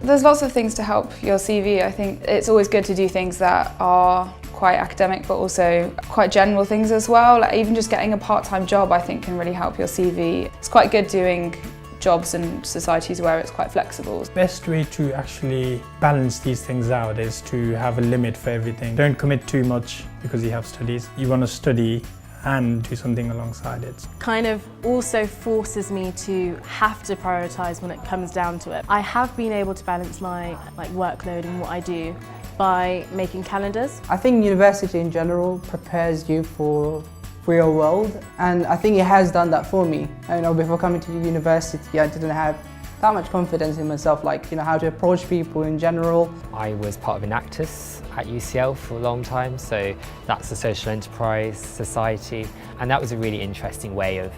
There's lots of things to help your CV. I think it's always good to do things that are quite academic but also quite general things as well. Like even just getting a part-time job I think can really help your CV. It's quite good doing jobs in societies where it's quite flexible. The best way to actually balance these things out is to have a limit for everything. Don't commit too much because you have studies. You want to study and do something alongside it. Kind of also forces me to have to prioritise when it comes down to it. I have been able to balance my workload and what I do by making calendars. I think university in general prepares you for real world, and I think it has done that for me. Before coming to university I didn't have that much confidence in myself, how to approach people in general. I was part of Enactus at UCL for a long time, so that's a social enterprise society, and that was a really interesting way of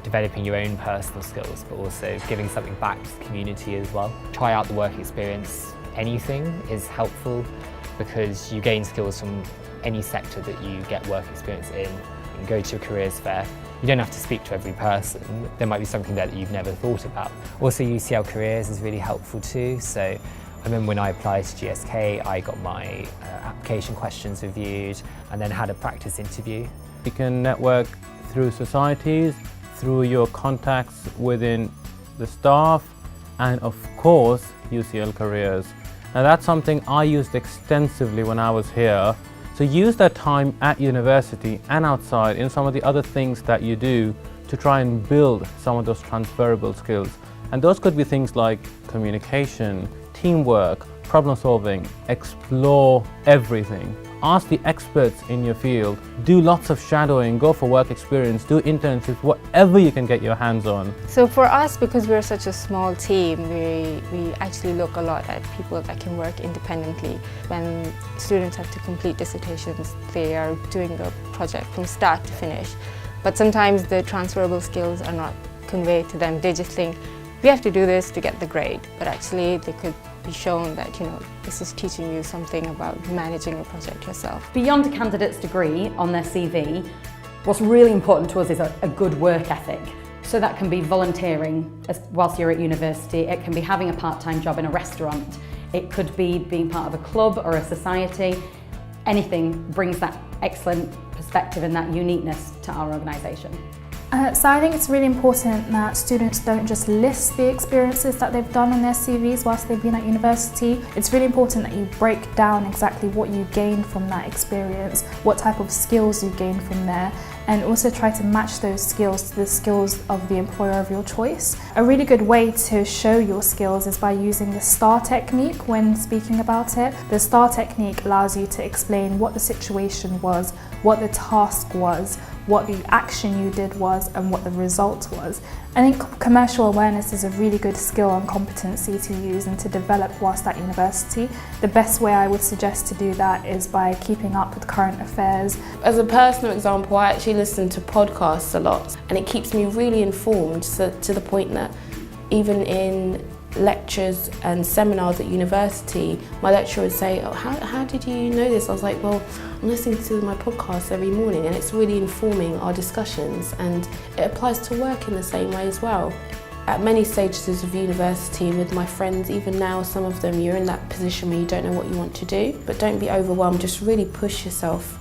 developing your own personal skills but also giving something back to the community as well. Try out the work experience. Anything is helpful because you gain skills from any sector that you get work experience in. You can go to a careers fair. You don't have to speak to every person. There might be something there that you've never thought about. Also UCL Careers is really helpful too. So I remember when I applied to GSK, I got my application questions reviewed and then had a practice interview. You can network through societies, through your contacts within the staff, and of course UCL Careers. Now that's something I used extensively when I was here. So use that time at university and outside in some of the other things that you do to try and build some of those transferable skills. And those could be things like communication, teamwork, problem solving. Explore everything. Ask the experts in your field. Do lots of shadowing, go for work experience, do internships, whatever you can get your hands on. So for us, because we're such a small team, we actually look a lot at people that can work independently. When students have to complete dissertations, they are doing the project from start to finish. But sometimes the transferable skills are not conveyed to them. They just think, we have to do this to get the grade. But actually they could be shown that, this is teaching you something about managing a project yourself. Beyond a candidate's degree on their CV, what's really important to us is a good work ethic. So that can be volunteering whilst you're at university, it can be having a part-time job in a restaurant, it could be being part of a club or a society. Anything brings that excellent perspective and that uniqueness to our organisation. So I think it's really important that students don't just list the experiences that they've done on their CVs whilst they've been at university. It's really important that you break down exactly what you gained from that experience, what type of skills you gained from there, and also try to match those skills to the skills of the employer of your choice. A really good way to show your skills is by using the STAR technique when speaking about it. The STAR technique allows you to explain what the situation was, what the task was, what the action you did was, and what the result was. I think commercial awareness is a really good skill and competency to use and to develop whilst at university. The best way I would suggest to do that is by keeping up with current affairs. As a personal example, I actually listen to podcasts a lot, and it keeps me really informed, so to the point that even in lectures and seminars at university, my lecturer would say, "Oh, how did you know this?" I was like, "Well, I'm listening to my podcast every morning and it's really informing our discussions," and it applies to work in the same way as well. At many stages of university with my friends, even now, some of them, you're in that position where you don't know what you want to do, but don't be overwhelmed, just really push yourself